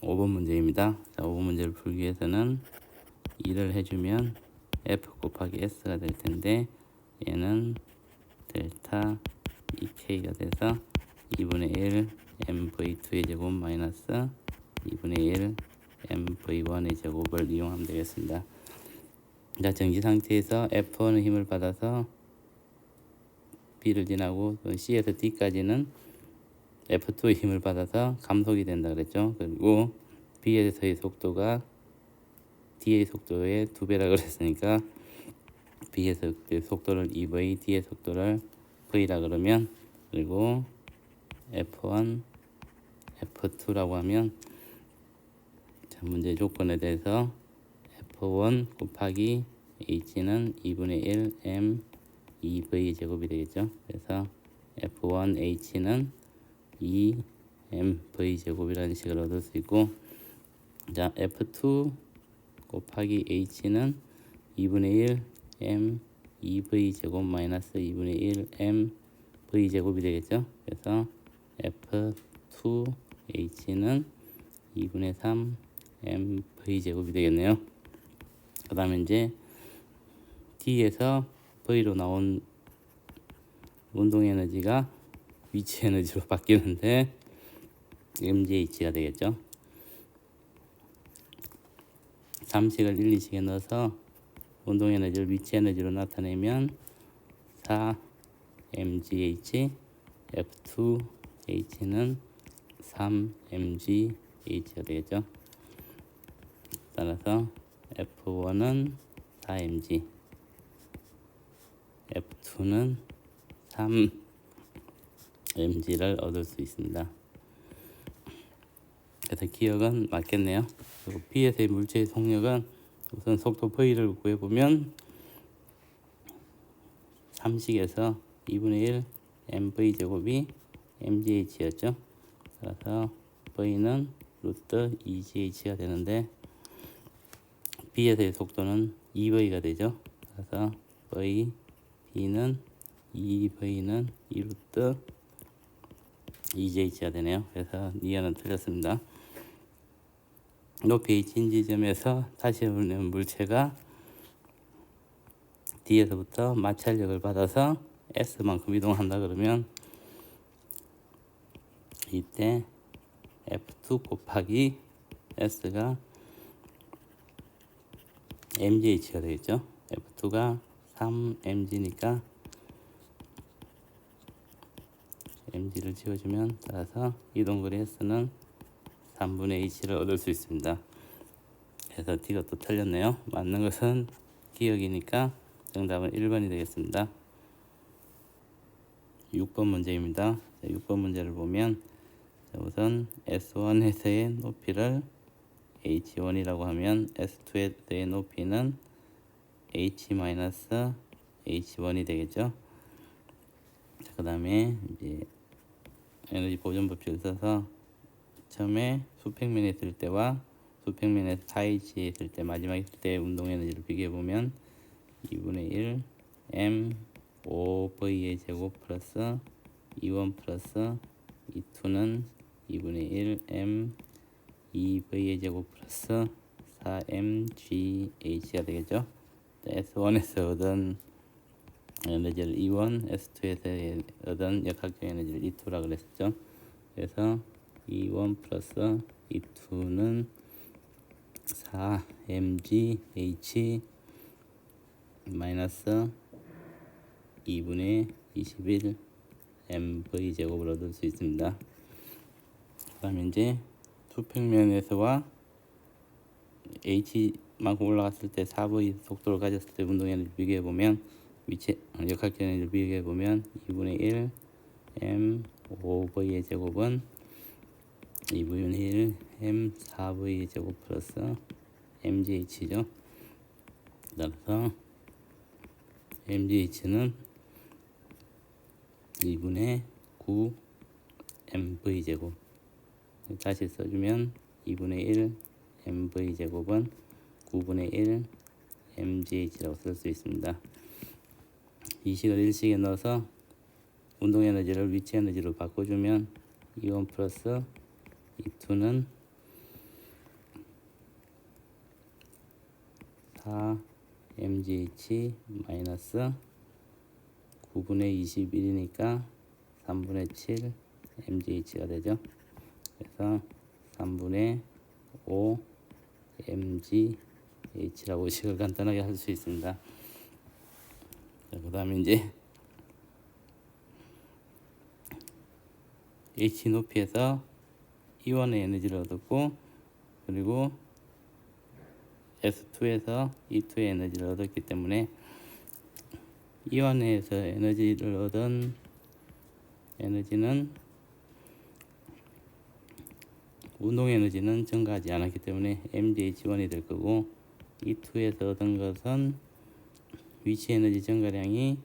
5번 문제입니다. 자, 5번 문제를 풀기 위해서는 2를 해주면 F 곱하기 S가 될 텐데 얘는 델타 2K가 돼서 2분의 1 MV2의 제곱 마이너스 2분의 1 MV1의 제곱을 이용하면 되겠습니다. 자, 정지 상태에서 F1의 힘을 받아서 B를 지나고 C에서 D까지는 F2의 힘을 받아서 감속이 된다 그랬죠. 그리고 B에서의 속도가 D의 속도의 2배라 그랬으니까 B에서의 속도를 2V, D의 속도를 V라 그러면, 그리고 F1, F2라고 하면, 자, 문제 조건에 대해서 F1 곱하기 H는 2분의 1 M 2V 제곱이 되겠죠. 그래서 F1 H는 2 MV 제곱이라는 식을 얻을 수 있고, 자, F2 곱하기 H는 2분의 1 M 2V 제곱 마이너스 2분의 1 M V 제곱이 되겠죠. 그래서 F2 H는 2분의 3 M V 제곱이 되겠네요. 그 다음에 이제 D에서 V로 나온 운동 에너지가 위치 에너지로 바뀌는데 MGH가 되겠죠. 3식을 1, 2식에 넣어서 운동 에너지를 위치 에너지로 나타내면 4 MGH, F2H는 3 MGH가 되겠죠. 따라서 F1은 4 MG, F2는 3 MG를 얻을 수 있습니다. 그래서 기억은 맞겠네요. 그리고 B에서의 물체의 속력은 우선 속도 V를 구해보면 3식에서 2분의 1 MV 제곱이 MGH였죠. 그래서 V는 루트 2GH가 되는데 B에서의 속도는 2V가 되죠. 그래서 V, B는 2V는 2루트 2GH가 되네요. 그래서 니은은 틀렸습니다. 높이 H인 지점에서 다시 오는 물체가 D에서부터 마찰력을 받아서 S만큼 이동한다 그러면 이때 F2 곱하기 S가 MGH가 되겠죠. F2가 3MG니까 MG를 지워주면, 따라서 이동거리 S는 3분의 H를 얻을 수 있습니다. 그래서 D가 또 틀렸네요. 맞는 것은 기억이니까 정답은 1번이 되겠습니다. 6번 문제입니다. 6번 문제를 보면 우선 S1에서의 높이를 H1이라고 하면 S2에서의 높이는 H-H1이 되겠죠. 그 다음에 이제 에너지 보존 법칙을 써서 처음에 수평면에 있을 때와 수평면에서 4H에 있을 때, 마지막에 있을 때 운동 에너지를 비교해 보면 2분의 1 M 5V의 제곱 플러스 2원 플러스 2는 2분의 1 M 2V의 제곱 플러스 4MGH가 되겠죠. S1에서 얻은 에너지를 E1, S2에서 얻은 역학적 에너지를 E2라고 그랬었죠. 그래서 E1 플러스 E2는 4mgh 마이너스 2분의 21 mv 제곱을 얻을 수 있습니다. 그 다음에 이제 수평면에서와 h만큼 올라갔을 때 4v 속도를 가졌을 때 운동 에너지를 비교해 보면, 위치 역학적 에너지를 비교해 보면 2분의 1 m 5v의 제곱은 2분의 1 m 4v의 제곱 플러스 mgh죠. 따라서 mgh는 2분의 9 mv 제곱, 다시 써주면 2분의 1 mv 제곱은 9분의 1 mgh라고 쓸 수 있습니다. 이 식을 1식에 넣어서 운동 에너지를 위치 에너지로 바꿔주면 E1 플러스 E2는 4 mgh 마이너스 9분의 21이니까 3분의 7 mgh가 되죠. 그래서 3분의 5 mgh라고 식을 간단하게 할 수 있습니다. 그 다음에 이제 h 높이에서 E1의 에너지를 얻었고, 그리고 S2에서 E2의 에너지를 얻었기 때문에 E1에서 에너지를 얻은 에너지는 운동 에너지는 증가하지 않았기 때문에 mgh1이 될 거고, E2에서 얻은 것은 위치 에너지 증가량이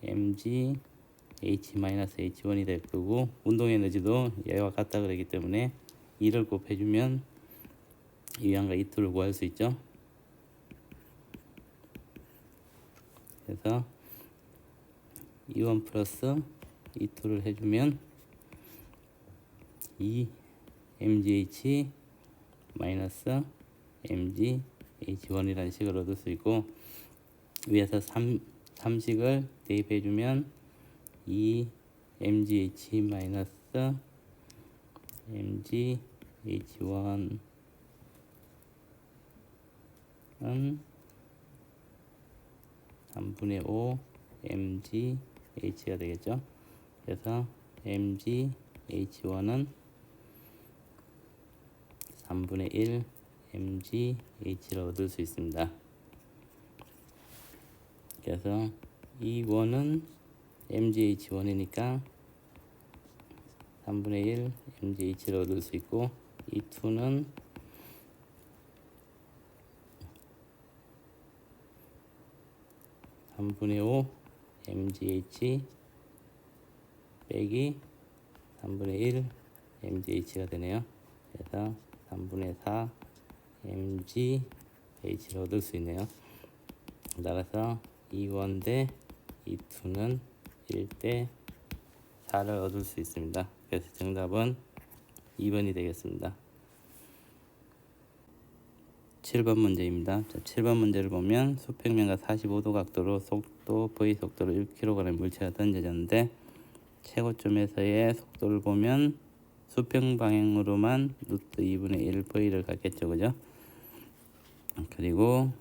mgh-h1이 될 거고, 운동 에너지도 얘와 같다 그러기 때문에 2를 곱해주면 E1과 E2를 구할 수 있죠. 그래서 E1 플러스 E2를 해주면 2 mgh 마이너스 mgh1이라는 식을 얻을 수 있고, 위에서 3식을 대입해주면 2 mgh 마이너스 mgh1은 3분의 5 mgh가 되겠죠. 그래서 mgh1은 3분의 1 mgh를 얻을 수 있습니다. 그래서 E1은 mgh1이니까 3분의 1 mgh를 얻을 수 있고, E2는 3분의 5 mgh 빼기 3분의 1 mgh가 되네요. 그래서 3분의 4 mgh를 얻을 수 있네요. 따라서 E1 대 E2는 1 대 4를 얻을 수 있습니다. 그래서 정답은 2번이 되겠습니다. 7번 문제입니다. 자, 7번 문제를 보면 수평면과 45도 각도로 속도 v 속도로 1kg 물체가 던져졌는데, 최고점에서의 속도를 보면 수평 방향으로만 루트 2분의 1 v를 갖겠죠, 그죠? 그리고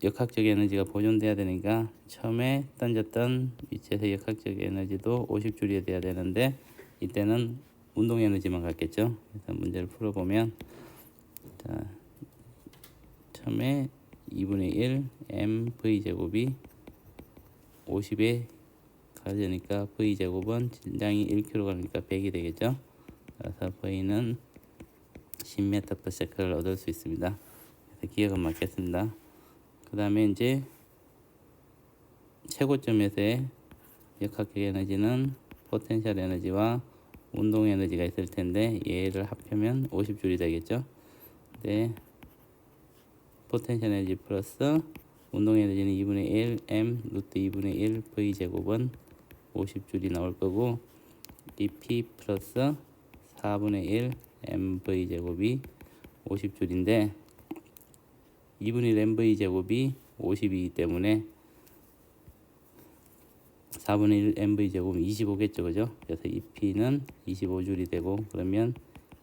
역학적 에너지가 보존돼야 되니까 처음에 던졌던 위치에서 역학적 에너지도 50줄이 돼야 되는데, 이때는 운동 에너지만 갖겠죠. 그래서 문제를 풀어보면, 자, 처음에 2분의 1 m v 제곱이 50에 가져니까 v 제곱은 질량이 1kg이니까 100이 되겠죠. 그래서 v는 10m/s를 얻을 수 있습니다. 그래서 기억은 맞겠습니다. 그 다음에 이제 최고점에서의 역학적 에너지는 포텐셜 에너지와 운동 에너지가 있을 텐데, 얘를 합하면 50줄이 되겠죠. 네. 포텐셜 에너지 플러스 운동 에너지는 2분의 1 m 루트 2분의 1 v 제곱은 50줄이 나올 거고, 이 p 플러스 4분의 1 m v 제곱이 50줄인데 2분의 1 m v 제곱이 50이기 때문에 4분의 1 m v 제곱은 25겠죠, 그죠? 그래서 이 p는 25줄이 되고, 그러면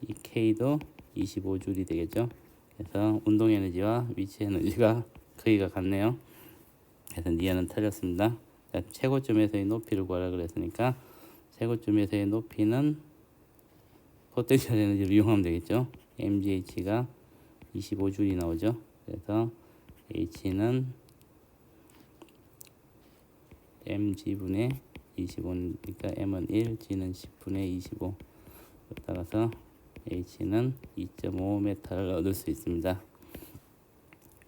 이 k도 25줄이 되겠죠. 그래서 운동 에너지와 위치 에너지가 크기가 같네요. 그래서 니은은 틀렸습니다. 자, 최고점에서의 높이를 구하라 그랬으니까 최고점에서의 높이는 포텐셜 에너지를 이용하면 되겠죠. mgh가 25줄이 나오죠. 그래서 h는 mg분의 25니까 m은 1, g는 10분의 25. 따라서 h는 2.5m를 얻을 수 있습니다.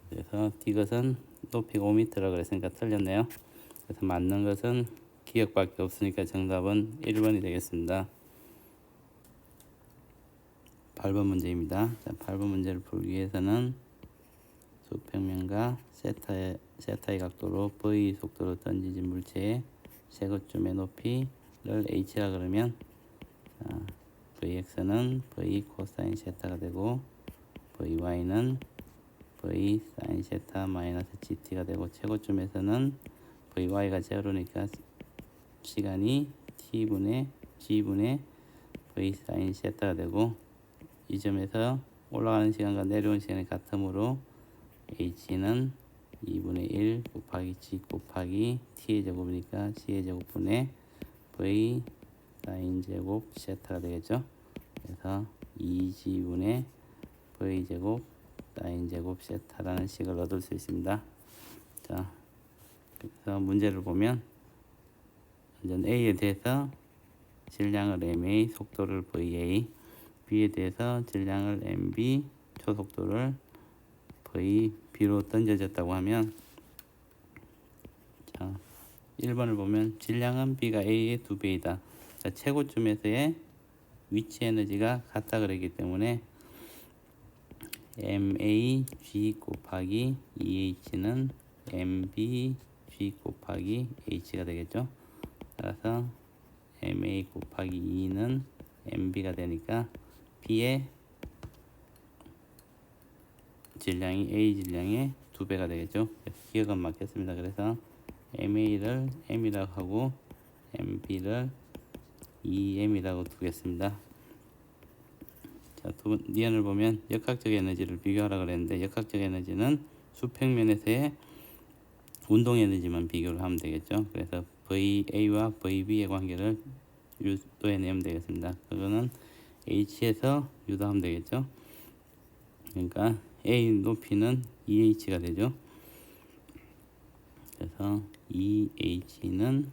그래서 D것은 높이가 5m라고 그랬으니까 틀렸네요. 그래서 맞는 것은 기억밖에 없으니까 정답은 1번이 되겠습니다. 8번 문제입니다. 자, 8번 문제를 풀기 위해서는 수평면과 세타의 각도로 v 속도로 던지진 물체의 최고점의 높이를 h라 그러면, 자, vx는 v 코사인 세타가 되고 vy는 V 사인 세타 마이너스 GT가 되고 최고점에서는 VY가 제로니까 시간이 T분의 G분의 V 사인 세타가 되고 이 점에서 올라가는 시간과 내려오는 시간이 같으므로 H는 2분의 1 곱하기 G 곱하기 T의 제곱이니까 G의 제곱분의 V 사인 제곱 세타가 되겠죠. 그래서 2G분의 V 제곱 사인 제곱 세타라는 식을 얻을 수 있습니다. 자, 그래서 문제를 보면 먼저 A에 대해서 질량을 MA, 속도를 VA, B에 대해서 질량을 MB, 초속도를 VB로 던져졌다고 하면, 자, 1번을 보면 질량은 B가 A의 2배이다. 자, 최고점에서의 위치 에너지가 같다 그랬기 때문에 MAG 곱하기 EH는 MBG 곱하기 H가 되겠죠. 따라서 MA 곱하기 2는 MB가 되니까 B의 질량이 A 질량의 2배가 되겠죠. 기억은 맞겠습니다. 그래서 MA를 M이라고 하고 MB를 EM이라고 두겠습니다. 자, 니은을 보면 역학적 에너지를 비교하라 그랬는데 역학적 에너지는 수평면에서의 운동 에너지만 비교를 하면 되겠죠. 그래서 VA와 VB의 관계를 유도해내면 되겠습니다. 그거는 H에서 유도하면 되겠죠. 그러니까 A 높이는 EH가 되죠. 그래서 EH는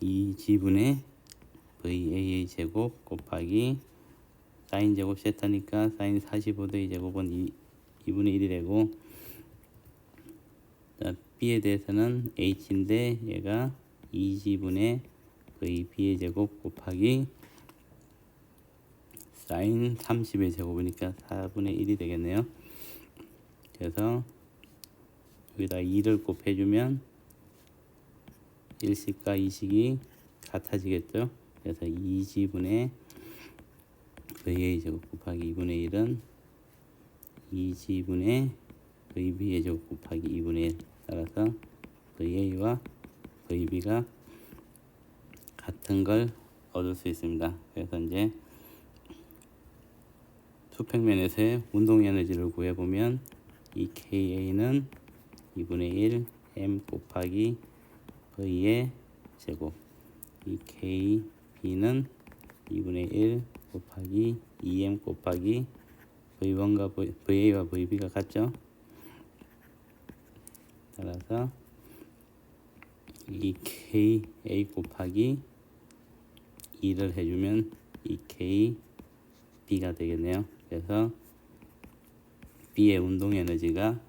2G분의 VA의 제곱 곱하기 사인 제곱 세타니까 사인 45도의 제곱은 2분의 1이 되고, B에 대해서는 H인데 얘가 2G분의 VB의 제곱 곱하기 사인 30의 제곱이니까 4분의 1이 되겠네요. 그래서 여기다 2를 곱해주면 1식과 2식이 같아지겠죠. 그래서 2G분의 VA 제곱 곱하기 2분의 1은 2G분의 VB의 제곱 곱하기 2분의 1. 따라서 VA와 VB가 같은 걸 얻을 수 있습니다. 그래서 이제 수평면에서의 운동 에너지를 구해보면 이 KA는 2분의 1 M 곱하기 V의 제곱, 이 KB는 2분의 1 곱하기 2M 곱하기 V1과 VA와 VB가 같죠. 따라서 이 KA 곱하기 2를 해주면 이 KB가 되겠네요. 그래서 B의 운동 에너지가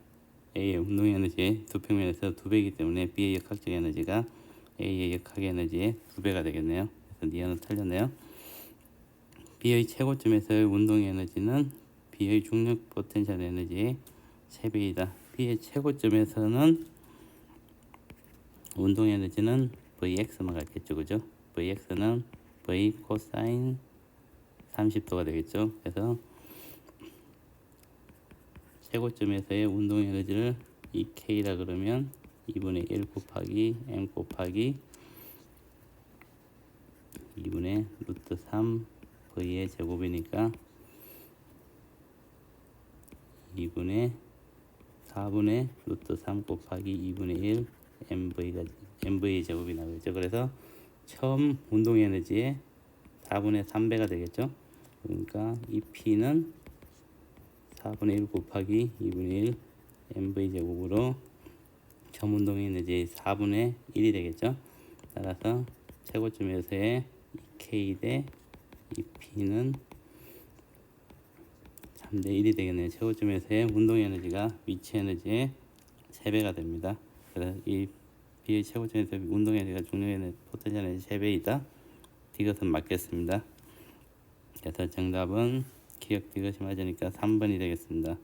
A의 운동 에너지의 수평면에서 2배이기 때문에 B의 역학적 에너지가 A의 역학 에너지의 2배가 되겠네요. 그래서 니은은 틀렸네요. B의 최고점에서의 운동 에너지는 B의 중력 포텐셜 에너지의 3배이다. B의 최고점에서는 운동 에너지는 Vx만 같겠죠, 그죠? Vx는 V 코사인 30도가 되겠죠. 그래서 최고점에서의 운동 에너지를 EK라 그러면 2분의 1 곱하기 M 곱하기 2분의 루트 3 V의 제곱이니까 2분의 4분의 루트 3 곱하기 2분의 1 MV의 제곱이 나오겠죠. 그래서 처음 운동 에너지의 4분의 3배가 되겠죠. 그러니까 이 P는 4분의 1 곱하기 2분의 1 MV 제곱으로 처음 운동 에너지의 4분의 1이 되겠죠. 따라서 최고점에서의 K 대 P는 3대 1이 되겠네요. 최고점에서의 운동 에너지가 위치 에너지의 3배가 됩니다. 그래서 이 B의 최고점에서 운동 에너지가 중력 에너지 포텐셜 에너지 3배이다. 이것은 맞겠습니다. 그래서 정답은 기억 이것이 맞으니까 3번이 되겠습니다.